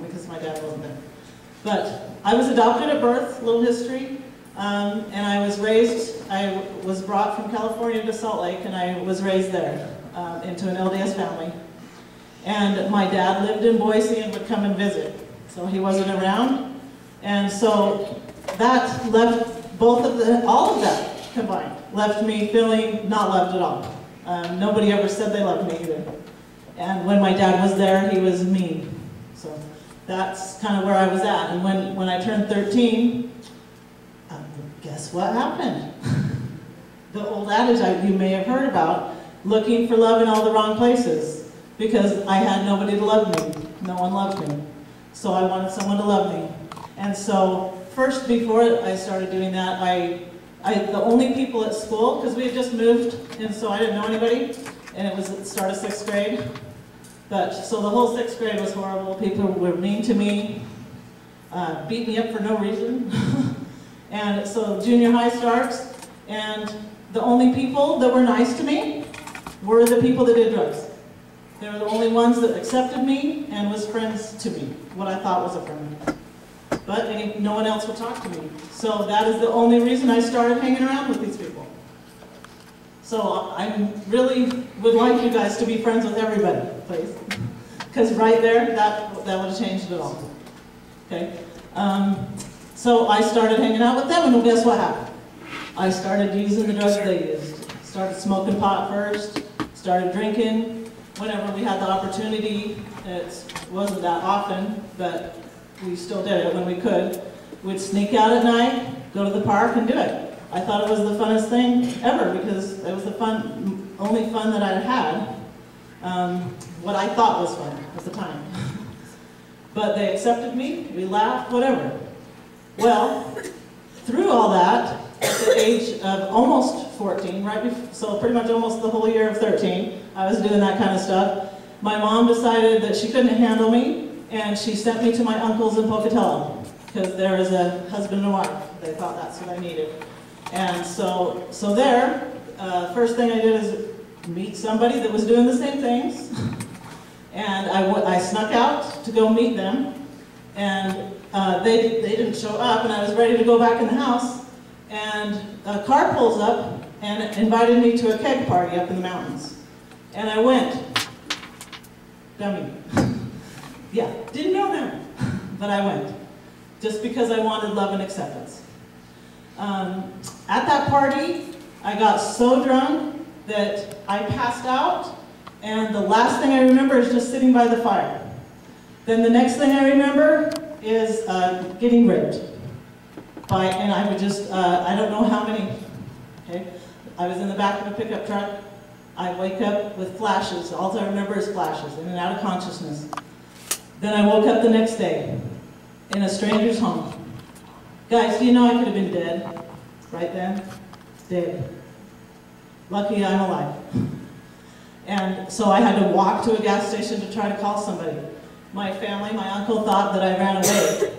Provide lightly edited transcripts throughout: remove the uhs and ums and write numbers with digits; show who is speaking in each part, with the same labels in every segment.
Speaker 1: because my dad wasn't there. But I was adopted at birth, little history, and I was brought from California to Salt Lake, and I was raised there into an LDS family. And my dad lived in Boise and would come and visit, so he wasn't around. And so that left all of that combined, left me feeling not loved at all. Nobody ever said they loved me either. And when my dad was there, he was mean. So that's kind of where I was at. And when I turned 13, guess what happened? The old adage you may have heard about, looking for love in all the wrong places, because I had nobody to love me. No one loved me. So I wanted someone to love me. And so first, before I started doing that, the only people at school, because we had just moved, and so I didn't know anybody, and it was at the start of 6th grade. So the whole 6th grade was horrible. People were mean to me, beat me up for no reason. And so junior high starts, and the only people that were nice to me were the people that did drugs. They were the only ones that accepted me and was friends to me, what I thought was a friend. But no one else would talk to me. So that is the only reason I started hanging around with these people. So I really would like you guys to be friends with everybody, please. Because right there, that would have changed it all. Okay? So I started hanging out with them, and guess what happened? I started using the drugs they used. Started smoking pot first, started drinking whenever we had the opportunity. It wasn't that often, but we still did it when we could. We'd sneak out at night, go to the park, and do it. I thought it was the funnest thing ever, because it was the only fun that I'd had. What I thought was fun at the time. But they accepted me, we laughed, whatever. Well, through all that, at the age of almost 14, so pretty much almost the whole year of 13, I was doing that kind of stuff. My mom decided that she couldn't handle me, and she sent me to my uncles in Pocatello, because there is a husband and wife. They thought that's what I needed. And so there, first thing I did is meet somebody that was doing the same things. And I snuck out to go meet them, and they didn't show up, and I was ready to go back in the house, and a car pulls up and invited me to a keg party up in the mountains. And I went. Dummy. Yeah, didn't know them, but I went, just because I wanted love and acceptance. At that party, I got so drunk that I passed out, and the last thing I remember is just sitting by the fire. Then the next thing I remember is getting raped. And I would just, I don't know how many, okay? I was in the back of a pickup truck. I wake up with flashes. All I remember is flashes, in and out of consciousness. Then I woke up the next day in a stranger's home. Guys, do you know I could have been dead right then? Dead. Lucky I'm alive. And so I had to walk to a gas station to try to call somebody. My family, my uncle thought that I ran away,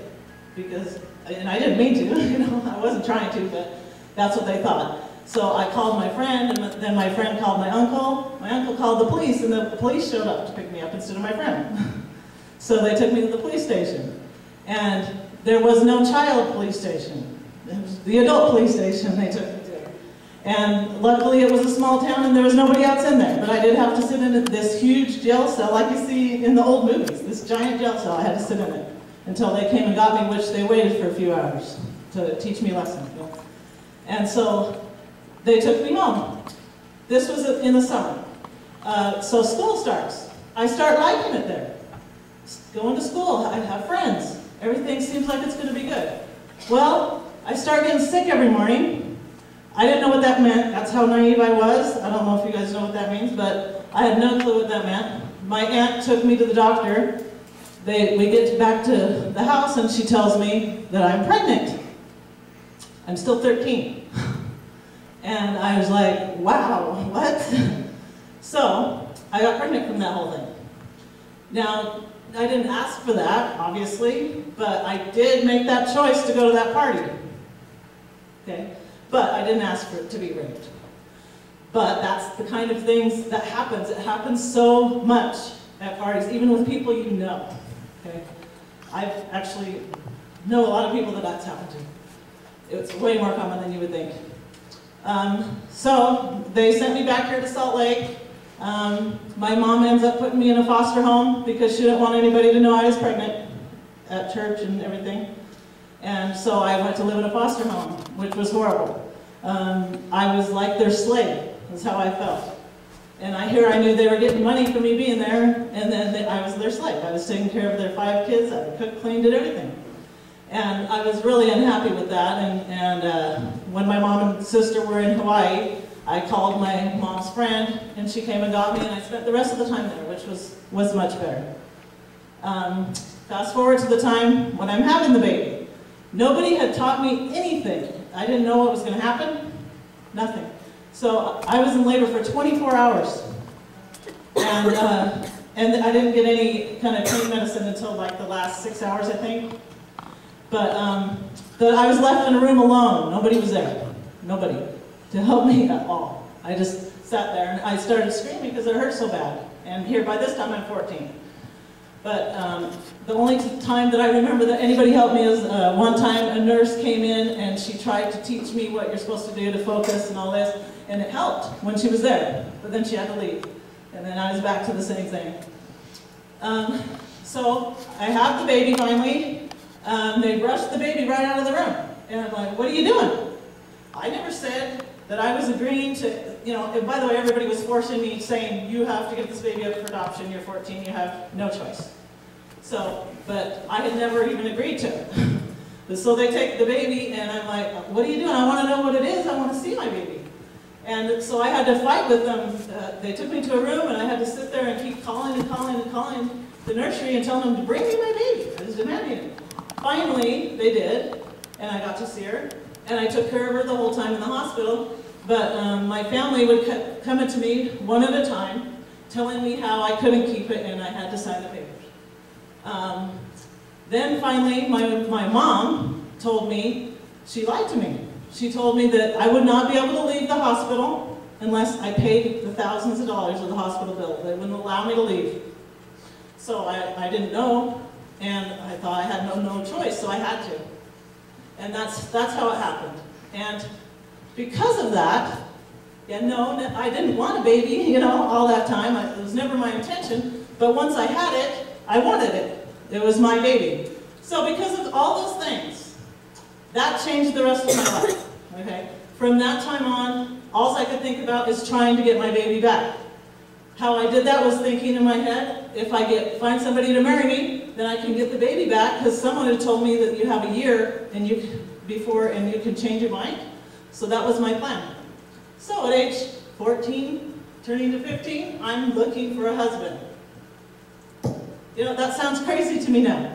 Speaker 1: and I didn't mean to, I wasn't trying to, but that's what they thought. So I called my friend, and then my friend called my uncle. My uncle called the police, and the police showed up to pick me up instead of my friend. So they took me to the police station. And there was no child police station. It was the adult police station they took me to. And luckily it was a small town and there was nobody else in there. But I did have to sit in this huge jail cell like you see in the old movies. This giant jail cell, I had to sit in it until they came and got me, which they waited for a few hours to teach me a lesson. And so they took me home. This was in the summer. So school starts. I start liking it there. Going to school, I have friends. Everything seems like it's going to be good. Well, I start getting sick every morning. I didn't know what that meant. That's how naive I was. I don't know if you guys know what that means, but I had no clue what that meant. My aunt took me to the doctor. We get back to the house and she tells me that I'm pregnant. I'm still 13. And I was like, wow, what? So I got pregnant from that whole thing. Now, I didn't ask for that, obviously, but I did make that choice to go to that party. Okay? But I didn't ask for it to be raped. But that's the kind of things that happens. It happens so much at parties, even with people you know. Okay? I've actually know a lot of people that that's happened to. It's way more common than you would think. So they sent me back here to Salt Lake. My mom ends up putting me in a foster home because she didn't want anybody to know I was pregnant at church and everything. And so I went to live in a foster home, which was horrible. I was like their slave, is how I felt. And I knew they were getting money for me being there, and then I was their slave. I was taking care of their 5 kids, I cooked, cleaned, did everything. And I was really unhappy with that, and when my mom and sister were in Hawaii, I called my mom's friend, and she came and got me, and I spent the rest of the time there, which was much better. Fast forward to the time when I'm having the baby. Nobody had taught me anything. I didn't know what was going to happen. Nothing. So I was in labor for 24 hours. And I didn't get any kind of pain medicine until like the last 6 hours, I think. But I was left in a room alone. Nobody was there. Nobody to help me at all. I just sat there and I started screaming because it hurt so bad. And here, by this time, I'm 14. But the only time that I remember that anybody helped me is one time a nurse came in and she tried to teach me what you're supposed to do to focus and all this, and it helped when she was there, but then she had to leave. And then I was back to the same thing. So I have the baby finally. They rushed the baby right out of the room. And I'm like, what are you doing? I never said that I was agreeing to, and by the way, everybody was forcing me, saying, you have to get this baby up for adoption, you're 14, you have no choice. So, but I had never even agreed to it. So they take the baby, and I'm like, what are you doing? I want to know what it is, I want to see my baby. And so I had to fight with them. They took me to a room, and I had to sit there and keep calling and calling and calling the nursery and telling them to bring me my baby. I was demanding it. Finally, they did, and I got to see her. And I took care of her the whole time in the hospital, but my family would come to me one at a time, telling me how I couldn't keep it and I had to sign the papers. Then finally, my mom told me, she lied to me. She told me that I would not be able to leave the hospital unless I paid the thousands of dollars of the hospital bill. They wouldn't allow me to leave. So I didn't know, and I thought I had no choice, so I had to. And that's how it happened. And because of that, I didn't want a baby, all that time. It was never my intention. But once I had it, I wanted it. It was my baby. So because of all those things, that changed the rest of my life. Okay? From that time on, all I could think about is trying to get my baby back. How I did that was thinking in my head, if I find somebody to marry me, then I can get the baby back, because someone had told me that you have a year and you can change your mind. So that was my plan. So at age 14, turning to 15, I'm looking for a husband. That sounds crazy to me now.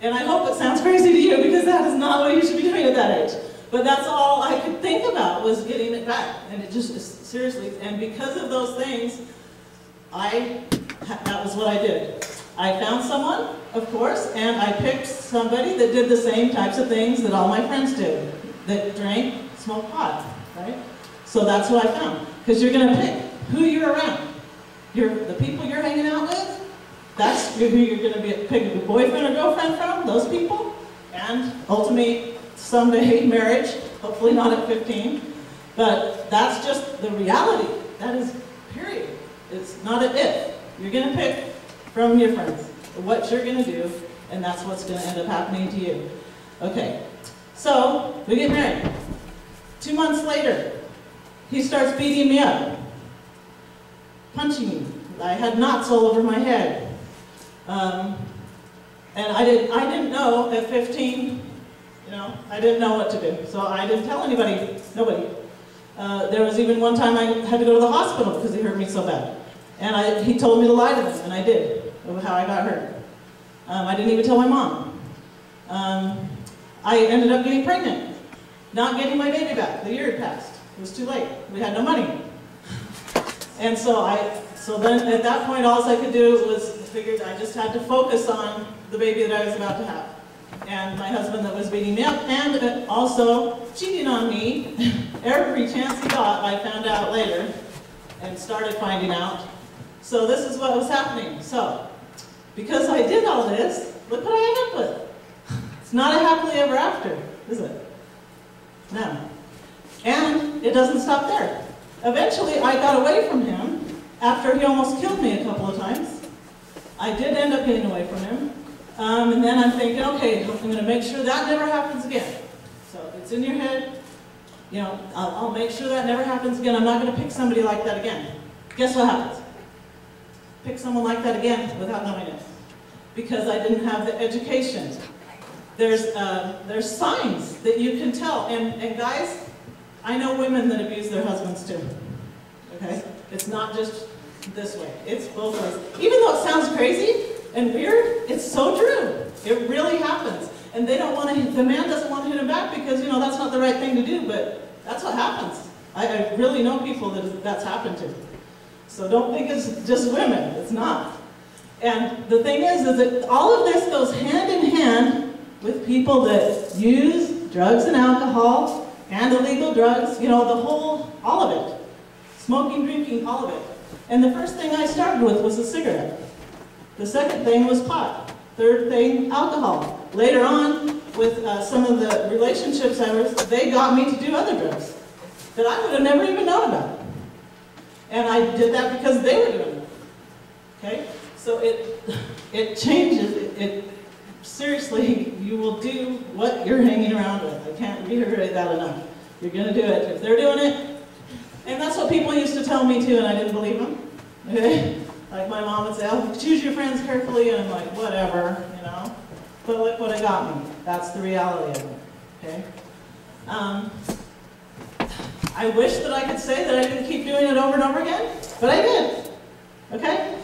Speaker 1: And I hope it sounds crazy to you, because that is not what you should be doing at that age. But that's all I could think about, was getting it back. And it just, seriously, and because of those things, that was what I did. I found someone, of course, and I picked somebody that did the same types of things that all my friends did, that drank, smoked pot, right? So that's who I found. Because you're going to pick who you're around. The people you're hanging out with, that's who you're going to pick a boyfriend or girlfriend from, those people, and ultimately, someday marriage, hopefully not at 15, but that's just the reality. That is, period. It's not an if. You're going to pick from your friends what you're going to do, and that's what's going to end up happening to you. Okay, so we get married. 2 months later, he starts beating me up, punching me. I had knots all over my head. And I didn't know at 15, I didn't know what to do. So I didn't tell anybody, nobody. There was even one time I had to go to the hospital because he hurt me so bad. And he told me to lie to them, and I did, of how I got hurt. I didn't even tell my mom. I ended up getting pregnant, not getting my baby back. The year had passed. It was too late. We had no money. And so then at that point, all I could do was figured I just had to focus on the baby that I was about to have. And my husband that was beating me up, and also cheating on me every chance he got. I found out later, and started finding out. So this is what was happening. So, because I did all this, look what I not a happily ever after, is it? No. And it doesn't stop there. Eventually, I got away from him after he almost killed me a couple of times. I did end up getting away from him. And then I'm thinking, okay, I'm going to make sure that never happens again. So it's in your head, you know, I'll make sure that never happens again. I'm not going to pick somebody like that again. Guess what happens? Pick someone like that again without knowing it. Because I didn't have the education. There's signs that you can tell. And guys, I know women that abuse their husbands too. Okay? It's not just this way. It's both ways. Even though it sounds crazy and weird, it's so true. It really happens. And they don't want to, the man doesn't want to hit him back because, you know, that's not the right thing to do, but that's what happens. I really know people that that's happened to. So don't think it's just women. It's not. And the thing is that all of this goes hand in hand with people that use drugs and alcohol and illegal drugs, you know, the whole, all of it. Smoking, drinking, all of it. And the first thing I started with was a cigarette. The second thing was pot. Third thing, alcohol. Later on, with some of the relationships I was, they got me to do other drugs that I would have never even known about. And I did that because they were doing it. Okay? So it changes. It seriously, you will do what you're hanging around with. I can't reiterate that enough. You're going to do it. If they're doing it, and that's what people used to tell me too, and I didn't believe them. Okay? Like my mom would say, oh, choose your friends carefully, and I'm like, whatever, you know. But look what it got me. That's the reality of it. Okay? I wish that I could say that I didn't keep doing it over and over again, but I did. Okay?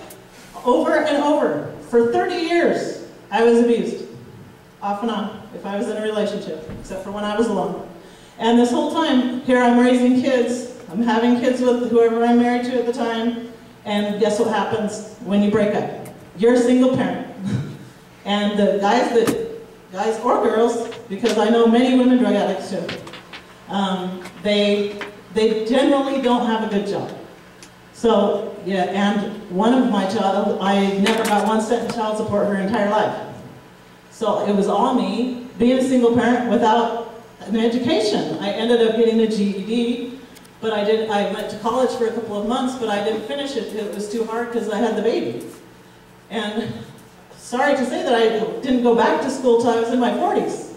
Speaker 1: Over and over. For 30 years, I was abused. Off and on, if I was in a relationship, except for when I was alone. And this whole time, here I'm raising kids. I'm having kids with whoever I'm married to at the time. And guess what happens when you break up? You're a single parent. And the guys or girls, because I know many women drug addicts too, they generally don't have a good job. So, yeah, and one of my child, I never got 1 cent in child support her entire life. So it was all me, being a single parent without an education. I ended up getting a GED, but I went to college for a couple of months, but I didn't finish it. It was too hard because I had the baby. And sorry to say that I didn't go back to school till I was in my 40s.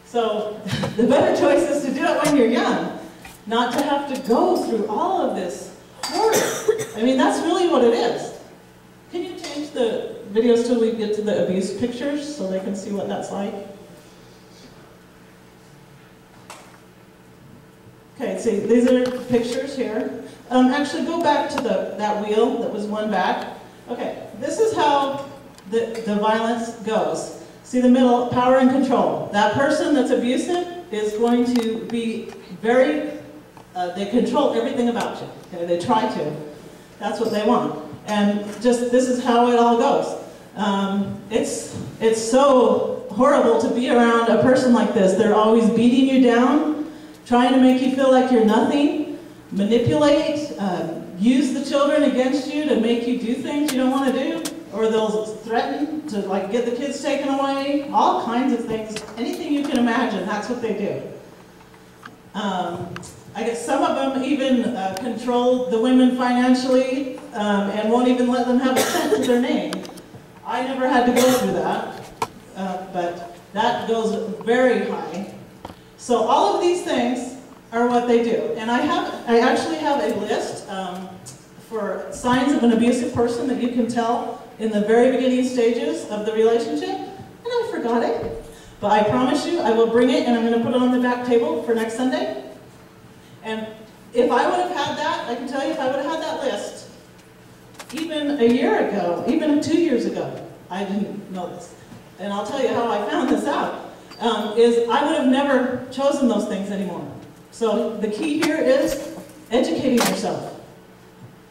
Speaker 1: So the better choice is to do it when you're young, not to have to go through all of this horror. I mean, that's really what it is. Can you change the videos till we get to the abuse pictures so they can see what that's like? Okay, see, these are pictures here. Actually, go back to that wheel that was one back. Okay, this is how the violence goes. See the middle, power and control. That person that's abusive is going to be very, they control everything about you. Okay, they try to. That's what they want. And just, this is how it all goes. It's so horrible to be around a person like this. They're always beating you down, trying to make you feel like you're nothing, manipulate, use the children against you to make you do things you don't want to do, or they'll threaten to like get the kids taken away, all kinds of things, anything you can imagine, that's what they do. I guess some of them even control the women financially and won't even let them have a cent to their name. I never had to go through that, but that goes very high. So all of these things are what they do. And I actually have a list for signs of an abusive person that you can tell in the very beginning stages of the relationship, and I forgot it. But I promise you, I will bring it and I'm going to put it on the back table for next Sunday. And if I would have had that, I can tell you if I would have had that list, even a year ago, even 2 years ago, I didn't know this. And I'll tell you how I found this out, is I would have never chosen those things anymore. So the key here is educating yourself.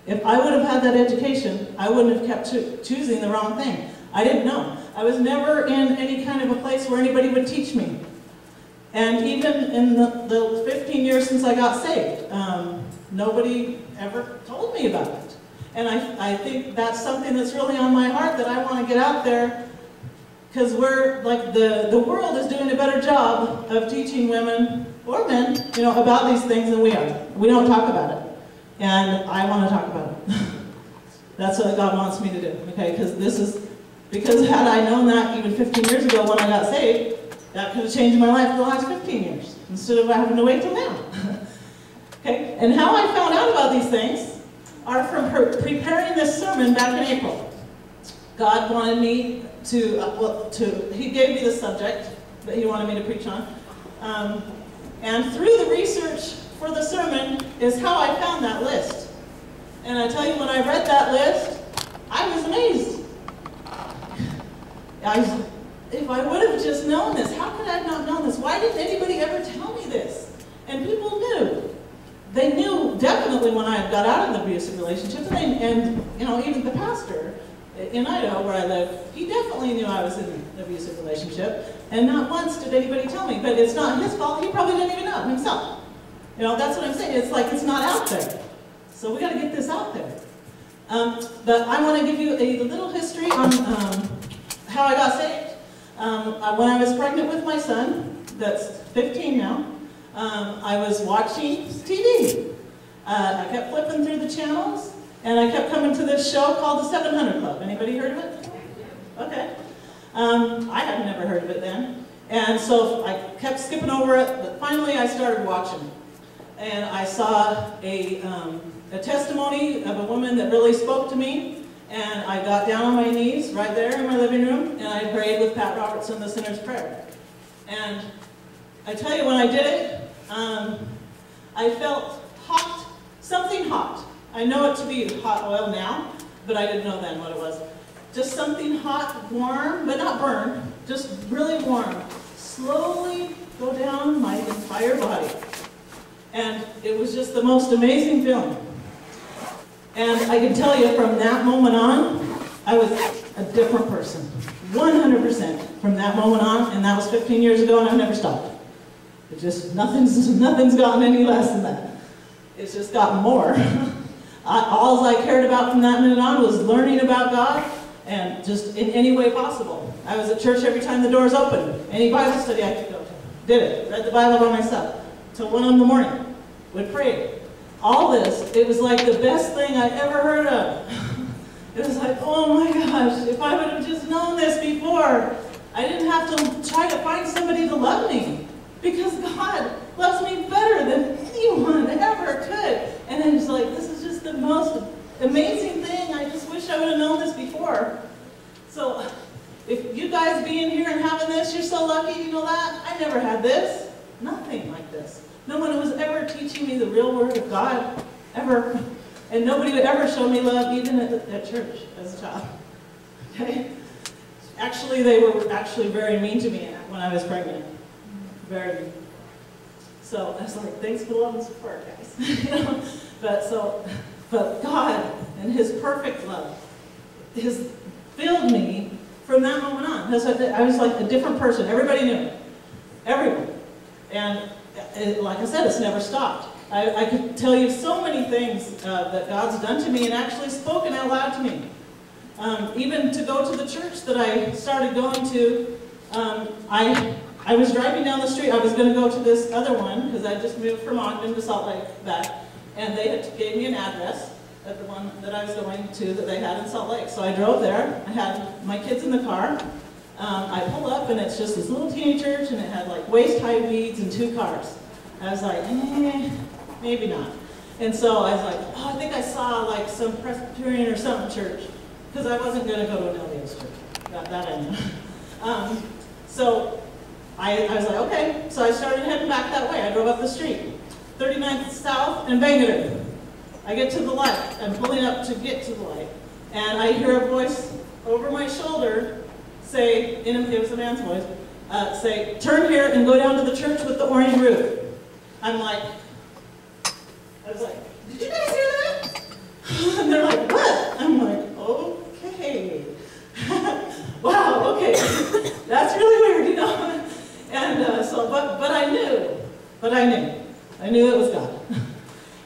Speaker 1: If I would have had that education, I wouldn't have kept choosing the wrong thing. I didn't know. I was never in any kind of a place where anybody would teach me. And even in the 15 years since I got saved, nobody ever told me about it. And I think that's something that's really on my heart that I want to get out there because we're like the world is doing a better job of teaching women or men, about these things than we are. We don't talk about it, and I want to talk about it. That's what God wants me to do, okay? Because had I known that even 15 years ago when I got saved, that could have changed my life for the last 15 years instead of having to wait till now. Okay, and how I found out about these things are from preparing this sermon back in April. God wanted me He gave me the subject that He wanted me to preach on. And through the research for the sermon is how I found that list. And I tell you, when I read that list, I was amazed. If I would have just known this, how could I have not known this? Why didn't anybody ever tell me this? And people knew. They knew definitely when I got out of the abusive relationship, and even the pastor in Idaho where I live, he definitely knew I was in an abusive relationship, and not once did anybody tell me. But it's not his fault. He probably didn't even know himself. That's what I'm saying. It's like it's not out there. So we got to get this out there. But I want to give you a little history on how I got saved. When I was pregnant with my son, that's 15 now, I was watching TV. I kept flipping through the channels, and I kept coming to this show called The 700 Club. Anybody heard of it? Okay. I had never heard of it then. And so I kept skipping over it, but finally I started watching. And I saw a testimony of a woman that really spoke to me. And I got down on my knees right there in my living room, and I prayed with Pat Robertson, the Sinner's Prayer. And I tell you, when I did it, I felt hot, something hot. I know it to be hot oil now, but I didn't know then what it was. Just something hot, warm, but not burn, just really warm, slowly go down my entire body. And it was just the most amazing feeling. And I can tell you, from that moment on, I was a different person. 100% from that moment on, and that was 15 years ago, and I've never stopped. It just, nothing's gotten any less than that. It's just gotten more. All I cared about from that minute on was learning about God, and just in any way possible. I was at church every time the doors opened. Any Bible study I could go to. Did it. Read the Bible by myself. Till 1 in the morning. Would pray. All this, it was like the best thing I ever heard of. It was like, oh my gosh, if I would have just known this before, I didn't have to try to find somebody to love me. Because God loves me better than anyone ever could. And I'm just like, this is just the most amazing thing. I just wish I would have known this before. So, if you guys being here and having this, you're so lucky, you know that? I never had this. Nothing like this. No one was ever teaching me the real word of God, ever. And nobody would ever show me love, even at church as a child. Okay? Actually, they were actually very mean to me when I was pregnant. Very mean. So I was like, thanks for the love and support, guys. But God and His perfect love has filled me from that moment on. I was like a different person. Everybody knew it. Everyone. And like I said, it's never stopped. I could tell you so many things that God's done to me and actually spoken out loud to me. Even to go to the church that I started going to, I was driving down the street. I was going to go to this other one because I just moved from Ogden to Salt Lake back, and they gave me an address at the one that I was going to that they had in Salt Lake. So I drove there. I had my kids in the car. I pull up, and it's just this little teeny church, and it had like waist-high weeds and 2 cars. I was like, maybe not. And so I was like, oh, I think I saw like some Presbyterian or something church, because I wasn't going to go to an LDS church. That I knew. So I was like, okay. So I started heading back that way. I drove up the street, 39th South and Bangerter. I get to the light. I'm pulling up to get to the light, and I hear a voice over my shoulder say, it was a man's voice, say, turn here and go down to the church with the orange roof. I was like, did you guys hear that? And they're like, what? I'm like, okay. Wow, okay. That's really weird, you know? And but I knew. I knew it was God.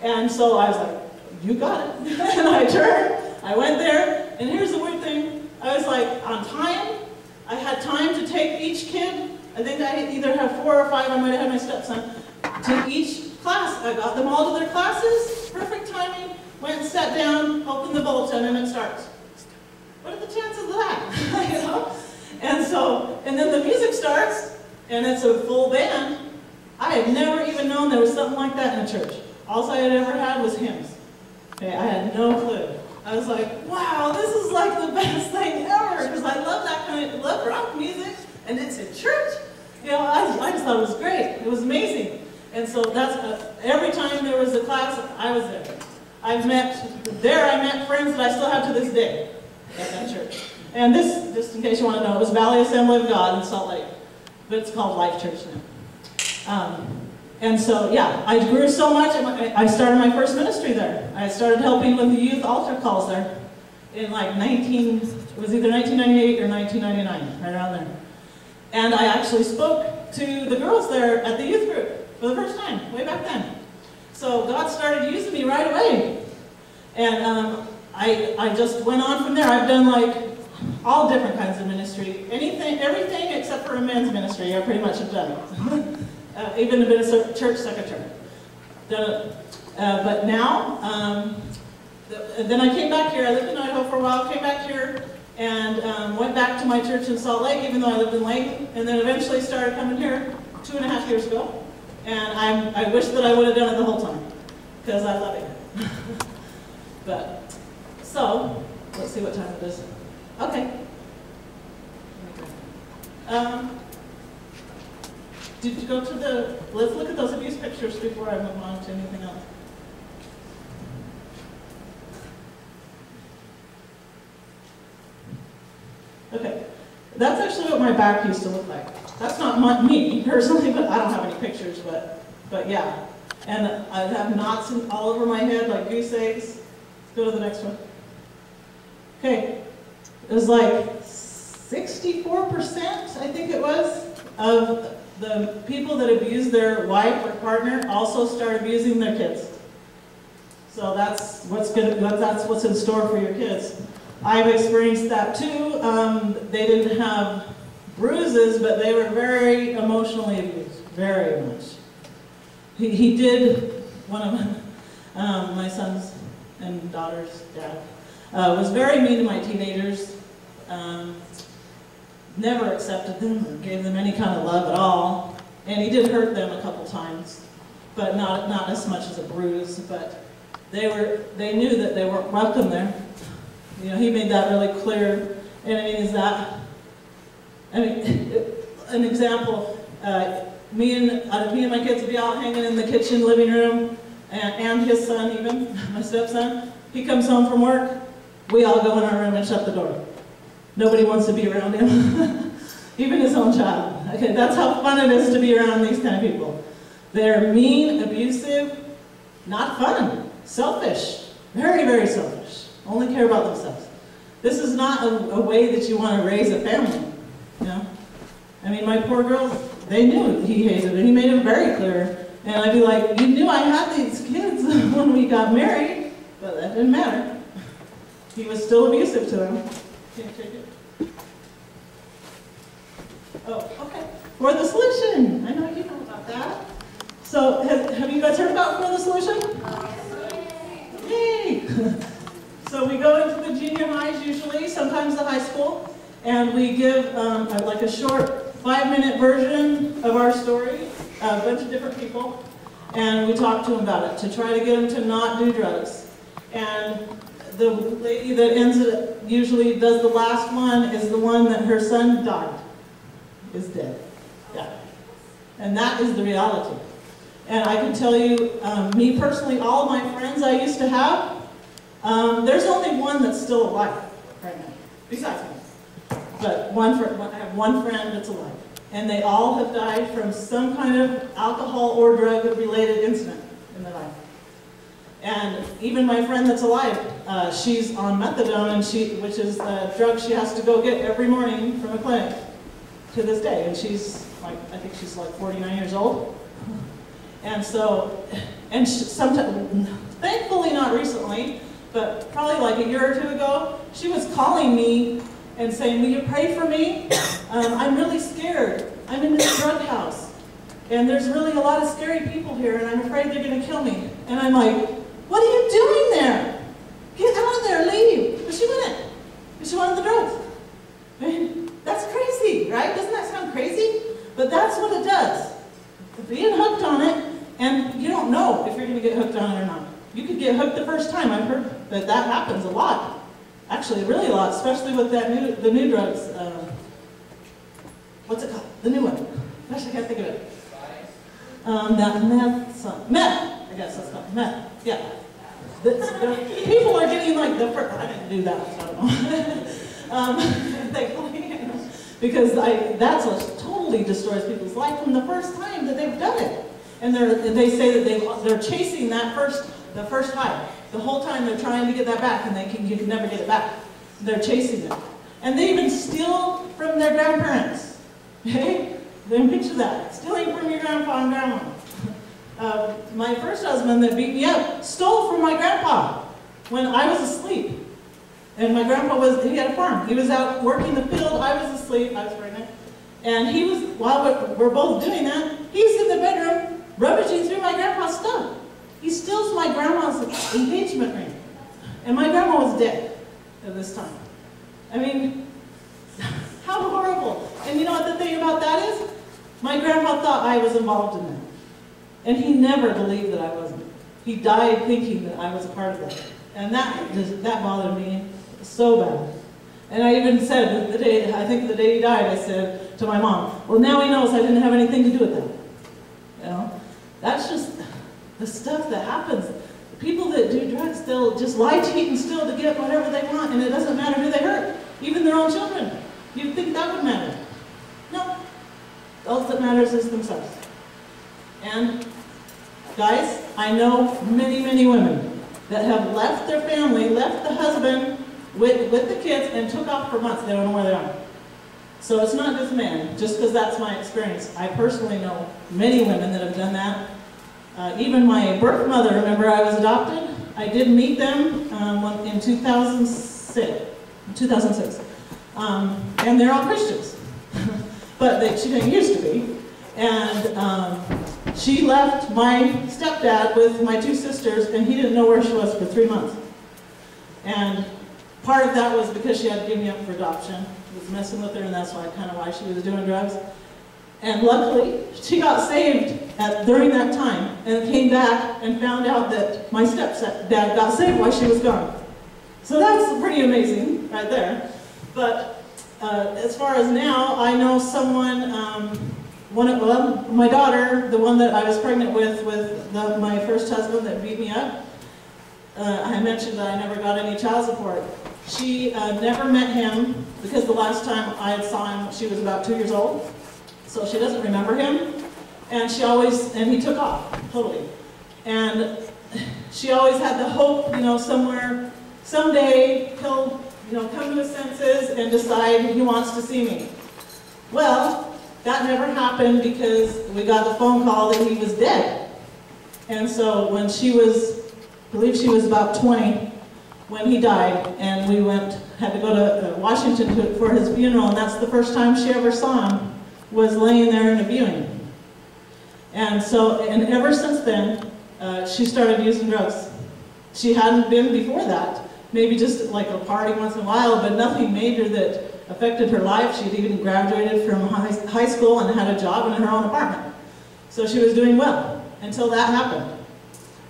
Speaker 1: And so I was like, you got it. And I turned, I went there, and here's the weird thing. I was like, on time, I had time to take each kid. I think I either have 4 or 5, I might have had my stepson, to each class. I got them all to their classes, perfect timing, went and sat down, opened the bulletin, and it starts. What are the chances of that? You know? And then the music starts, and it's a full band. I had never even known there was something like that in a church. All I had ever had was hymns. Okay, I had no clue. I was like, wow, this is like the best thing ever, because I love that kind of, love rock music, and it's in church. You know, I just thought it was great. It was amazing. And so that's, every time there was a class, I was there. I met friends that I still have to this day at that church. And this, just in case you want to know, it was Valley Assembly of God in Salt Lake, but it's called Life Church now. And so, yeah, I grew so much, I started my first ministry there. I started helping with the youth altar calls there in like it was either 1998 or 1999, right around there. And I actually spoke to the girls there at the youth group for the first time, way back then. So God started using me right away. And I just went on from there. I've done like all different kinds of ministry. Everything except for a men's ministry, I pretty much have done it. Even been a church secretary. But now, then I came back here. I lived in Idaho for a while, came back here, and went back to my church in Salt Lake, even though I lived in Lake, and then eventually started coming here 2.5 years ago. And I wish that I would have done it the whole time, because I love it. But, so, let's see what time it is. Okay. Did you go to let's look at those abuse pictures before I move on to anything else. Okay, that's actually what my back used to look like. That's not me personally, but I don't have any pictures, but yeah. And I have knots all over my head like goose eggs. Let's go to the next one. Okay, it was like 64%, I think it was, of the people that abuse their wife or partner also start abusing their kids. So that's what's in store for your kids. I've experienced that too. They didn't have bruises, but they were very emotionally abused, very much. He did, one of my sons and daughter's dad, was very mean to my teenagers. Never accepted them or gave them any kind of love at all. And he did hurt them a couple times, but not as much as a bruise. But they knew that they weren't welcome there. You know, he made that really clear. And I mean, an example, me and my kids would be out hanging in the kitchen, living room, and his son even, my stepson. He comes home from work, we all go in our room and shut the door. Nobody wants to be around him, even his own child. Okay, that's how fun it is to be around these kind of people. They're mean, abusive, not fun, selfish, very, very selfish, only care about themselves. This is not a way that you want to raise a family, you know? I mean, my poor girls, they knew he hated it. He made it very clear. And I'd be like, you knew I had these kids when we got married, but that didn't matter. He was still abusive to them. Can you take it? Oh, okay. For the Solution. I know you know about that. So, have you guys heard about For the Solution? Yay! So we go into the junior highs usually, sometimes the high school, and we give like a short 5-minute version of our story, a bunch of different people, and we talk to them about it to try to get them to not do drugs. And the lady that ends it, usually does the last one, is the one that her son died, is dead. Yeah. And that is the reality. And I can tell you, me personally, all of my friends I used to have, there's only one that's still alive right now, besides me. But I have one friend that's alive. And they all have died from some kind of alcohol or drug-related incident in their life. And even my friend that's alive, she's on methadone, which is a drug she has to go get every morning from a clinic to this day. And she's like, I think she's like 49 years old. And so, sometimes, thankfully not recently, but probably like a year or two ago, she was calling me and saying, will you pray for me? I'm really scared. I'm in this drug house. And there's really a lot of scary people here, and I'm afraid they're going to kill me. And I'm like, what are you doing there? Get out of there, leave. But she wouldn't. Because she wanted the drugs. I mean, that's crazy, right? Doesn't that sound crazy? But that's what it does. Being hooked on it, and you don't know if you're going to get hooked on it or not. You could get hooked the first time. I've heard that that happens a lot. Actually, really a lot, especially with that the new drugs. What's it called? The new one. Gosh, I can't think of it. That meth. I guess that's called meth. Yeah. People are getting like the first. I didn't do that, so I don't know. Thankfully, because that's what totally destroys people's life from the first time that they've done it. And they say that they're chasing the first high. The whole time they're trying to get that back, and you can never get it back. They're chasing it. And they even steal from their grandparents. Okay? Then picture that. Stealing from your grandpa and grandma. My first husband that beat me up stole from my grandpa when I was asleep. And my grandpa he had a farm. He was out working the field. I was asleep. I was pregnant. And he was, while we're both doing that, he's in the bedroom rummaging through my grandpa's stuff. He steals my grandma's engagement ring. And my grandma was dead at this time. I mean, how horrible. And you know what the thing about that is? My grandpa thought I was involved in that. And he never believed that I wasn't. He died thinking that I was a part of that. And that bothered me so bad. And I even said, I think the day he died, I said to my mom, well, now he knows I didn't have anything to do with that. You know? That's just the stuff that happens. People that do drugs, they'll just lie, cheat, and steal to get whatever they want, and it doesn't matter who they hurt, even their own children. You'd think that would matter. No. All that matters is themselves. And guys, I know many, many women that have left their family, left the husband with the kids, and took off for months. They don't know where they are. So it's not just men, just because that's my experience. I personally know many women that have done that. Even my birth mother, remember I was adopted? I did meet them in 2006. And they're all Christians. But she didn't used to be. And she left my stepdad with my two sisters, and he didn't know where she was for 3 months. And part of that was because she had to give me up for adoption. He was messing with her, and that's why she was doing drugs. And luckily, she got saved during that time, and came back and found out that my stepdad got saved while she was gone. So that's pretty amazing right there. But as far as now, I know someone, my daughter, the one that I was pregnant with my first husband that beat me up, I mentioned that I never got any child support. She never met him because the last time I saw him, she was about 2 years old. So she doesn't remember him. And he took off, totally. And she always had the hope, someday he'll, come to his senses and decide he wants to see me. Well, that never happened because we got the phone call that he was dead. And so when I believe she was about 20 when he died, and we had to go to Washington for his funeral, and that's the first time she ever saw him, was laying there in a viewing. And ever since then, she started using drugs. She hadn't been before that, maybe just like a party once in a while, but nothing major that affected her life. She'd even graduated from high school and had a job in her own apartment. So she was doing well until that happened.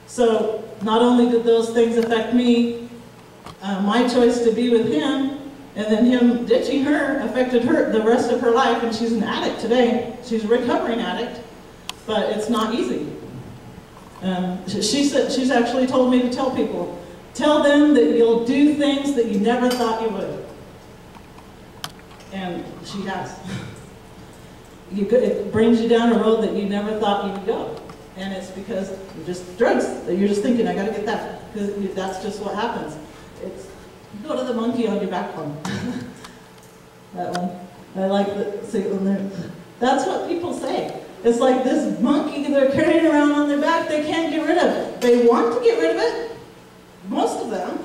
Speaker 1: So not only did those things affect me, my choice to be with him, and then him ditching her affected her the rest of her life, and she's an addict today. She's a recovering addict, but it's not easy. She's actually told me to tell people, tell them that you'll do things that you never thought you would. And she has. It brings you down a road that you never thought you would go. And it's because you're just drugs. You're just thinking, I gotta get that. Because that's just what happens. You go to the monkey on your backbone. That one. I like the, that's what people say. It's like this monkey they're carrying around on their back, they can't get rid of it. They want to get rid of it. Most of them.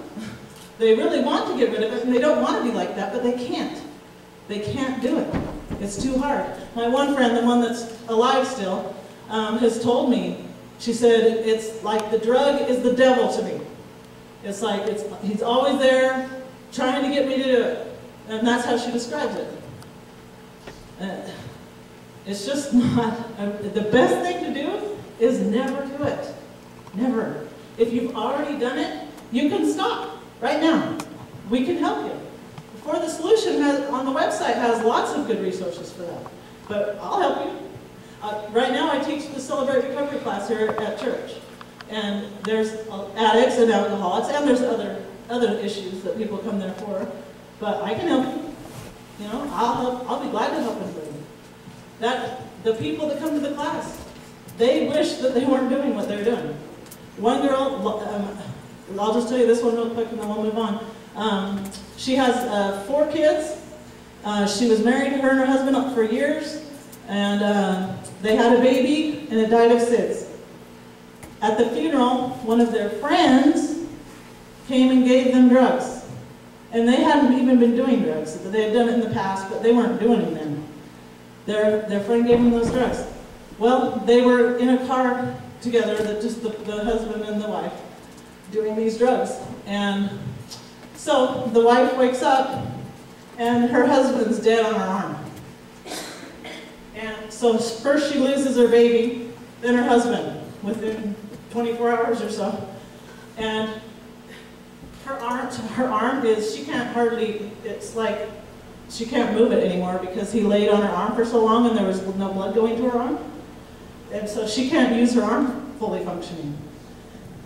Speaker 1: They really want to get rid of it, and they don't want to be like that, but they can't. They can't do it. It's too hard. My one friend, the one that's alive still, has told me, she said, it's like the drug is the devil to me. It's like he's always there trying to get me to do it. And that's how she describes it. It's just not, the best thing to do is never do it. Never. If you've already done it, you can stop right now. We can help you. For the Solution on the website has lots of good resources for that. But I'll help you. Right now I teach the Celebrate Recovery class here at church. And there's addicts and alcoholics, and there's other issues that people come there for. But I can help you. You know, I'll be glad to help anybody. The people that come to the class, they wish that they weren't doing what they're doing. One girl, I'll just tell you this one real quick and then we'll move on. She has 4 kids. She was married to her and her husband for years, and they had a baby, and it died of SIDS. At the funeral, one of their friends came and gave them drugs. And they hadn't even been doing drugs. They had done it in the past, but they weren't doing them then. Their friend gave them those drugs. Well, they were in a car together, just the husband and the wife, doing these drugs. And so the wife wakes up, and her husband's dead on her arm. And so first she loses her baby, then her husband, within 24 hours or so. And her arm is, she can't hardly, it's like, she can't move it anymore because he laid on her arm for so long and there was no blood going to her arm. And so she can't use her arm fully functioning.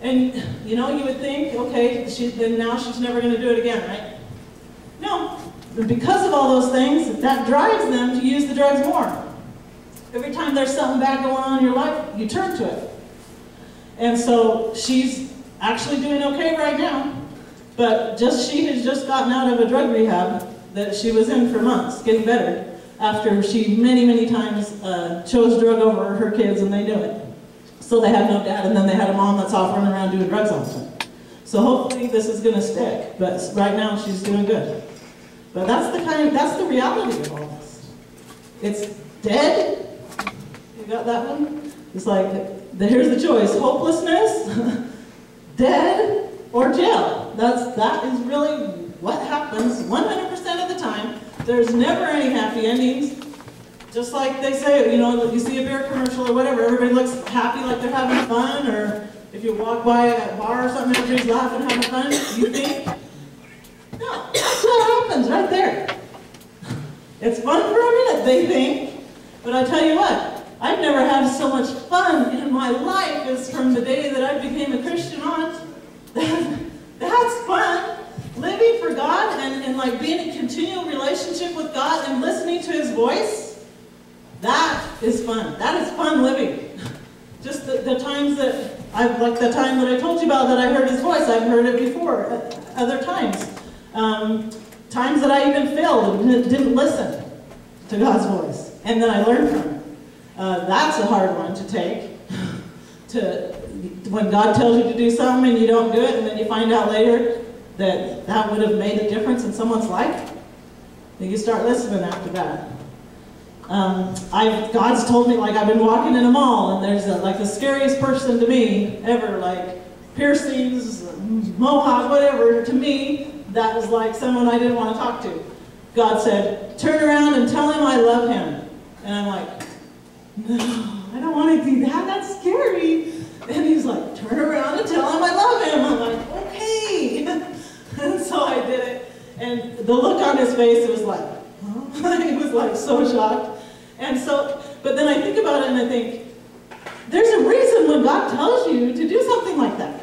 Speaker 1: And, you know, you would think, okay, then now she's never going to do it again, right? No. Because of all those things, that drives them to use the drugs more. Every time there's something bad going on in your life, you turn to it. And so she's actually doing okay right now. But she has just gotten out of a drug rehab that she was in for months, getting better, after she many, many times chose drug over her kids, and they knew it. So they had no dad, and then they had a mom that's off running around doing drugs all the time. So hopefully this is going to stick, but right now she's doing good. But that's the reality of all this. It's dead. You got that one? It's like, here's the choice: hopelessness, dead, or jail. That is really what happens 100% of the time. There's never any happy endings. Just like they say, you know, you see a beer commercial or whatever, everybody looks happy like they're having fun, or if you walk by a bar or something, everybody's laughing, having fun, you think, no, that's what happens right there. It's fun for a minute, they think, but I tell you what, I've never had so much fun in my life as from the day that I became a Christian on. That's fun. Living for God and like being in continual relationship with God and listening to His voice, that is fun. That is fun living. Just the times that like the time that I told you about that I heard His voice, I've heard it before, other times. Times that I even failed and didn't listen to God's voice. And then I learned from it. That's a hard one to take. When God tells you to do something and you don't do it, and then you find out later that would have made a difference in someone's life, then you start listening after that. God's told me, like, I've been walking in a mall, and there's like the scariest person to me ever, like piercings, mohawk, whatever. To me, that was like someone I didn't want to talk to. God said, turn around and tell him I love him. And I'm like, no, I don't want to do that. That's scary. And He's like, turn around and tell him I love him. I'm like, okay. And so I did it. And the look on his face, it was like, huh? He was like so shocked. And so, but then I think about it and I think, there's a reason when God tells you to do something like that.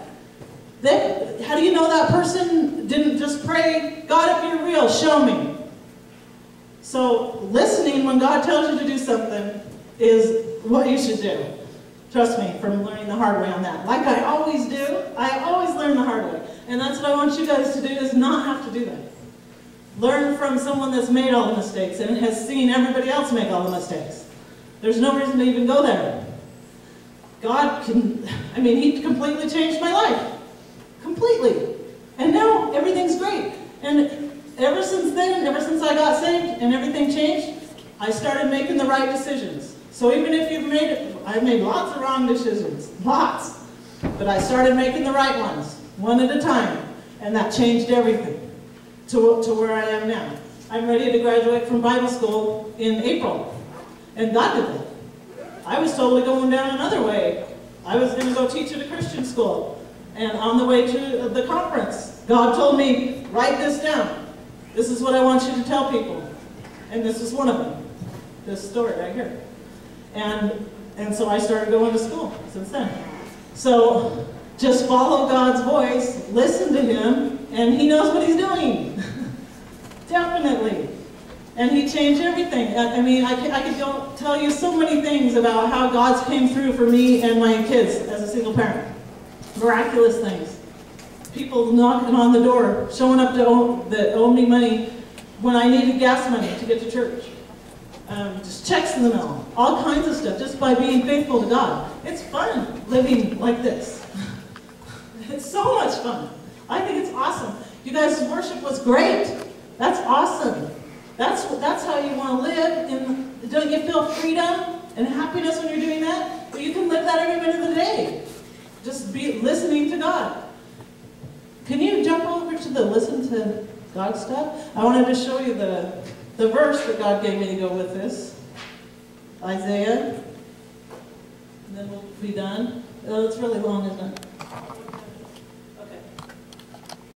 Speaker 1: How do you know that person didn't just pray, God, if you're real, show me? So listening when God tells you to do something is what you should do. Trust me, from learning the hard way on that. Like I always do, I always learn the hard way. And that's what I want you guys to do, is not have to do that. Learn from someone that's made all the mistakes and has seen everybody else make all the mistakes. There's no reason to even go there. God He completely changed my life. Completely. And now everything's great. And ever since then, ever since I got saved and everything changed, I started making the right decisions. So even if you've made it, I've made lots of wrong decisions, lots. But I started making the right ones, one at a time. And that changed everything to where I am now. I'm ready to graduate from Bible school in April. And God did that. I was totally going down another way. I was going to go teach at a Christian school. And on the way to the conference, God told me, write this down. This is what I want you to tell people. And this is one of them. This story right here. And so I started going to school since then. So just follow God's voice, listen to Him, and He knows what He's doing. Definitely. And He changed everything. I mean, I could go tell you so many things about how God's came through for me and my kids as a single parent. Miraculous things. People knocking on the door, showing up that owe me money when I needed gas money to get to church. Just checks in the mail. All kinds of stuff, just by being faithful to God. It's fun living like this. It's so much fun. I think it's awesome. You guys' worship was great. That's awesome. That's how you want to live. Don't you feel freedom and happiness when you're doing that? But you can live that every minute of the day. Just be listening to God. Can you jump over to the listen to God stuff? I wanted to show you the verse that God gave me to go with this. Isaiah. And then we'll be done. Oh, it's really long, isn't it?